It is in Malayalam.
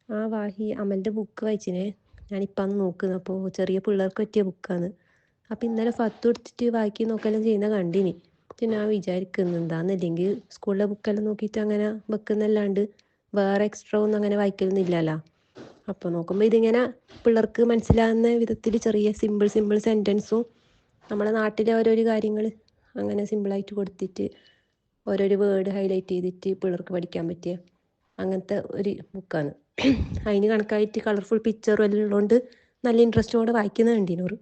ആ വാഹി അമലിൻ്റെ ബുക്ക് വായിച്ചിനെ. ഞാനിപ്പം അന്ന് നോക്കുന്നത്. അപ്പോൾ ചെറിയ പിള്ളേർക്ക് പറ്റിയ ബുക്കാണ്. അപ്പം ഇന്നലെ ഫത്ത് എടുത്തിട്ട് വായിക്കി നോക്കെല്ലാം ചെയ്യുന്ന കണ്ടിനി. പിന്നെ ഞാൻ വിചാരിക്കുന്നു എന്താണെന്നില്ലെങ്കിൽ സ്കൂളിലെ ബുക്കെല്ലാം നോക്കിയിട്ട് അങ്ങനെ വെക്കുന്നല്ലാണ്ട് വേറെ എക്സ്ട്രാ ഒന്നും അങ്ങനെ വായിക്കലൊന്നുമില്ലല്ലോ. അപ്പോൾ നോക്കുമ്പോൾ ഇതിങ്ങനെ പിള്ളേർക്ക് മനസ്സിലാകുന്ന വിധത്തിൽ ചെറിയ സിമ്പിൾ സിമ്പിൾ സെൻറ്റൻസും നമ്മളെ നാട്ടിലെ ഓരോരോ കാര്യങ്ങൾ അങ്ങനെ സിമ്പിളായിട്ട് കൊടുത്തിട്ട് ഓരോരോ വേർഡ് ഹൈലൈറ്റ് ചെയ്തിട്ട് പിള്ളേർക്ക് പഠിക്കാൻ പറ്റിയ അങ്ങനത്തെ ഒരു ബുക്കാണ്. അതിന് കണക്കായിട്ട് കളർഫുൾ പിക്ചറും എല്ലാം ഉള്ളതുകൊണ്ട് നല്ല ഇൻട്രസ്റ്റോടെ വായിക്കുന്നത് കണ്ടിനോറ്.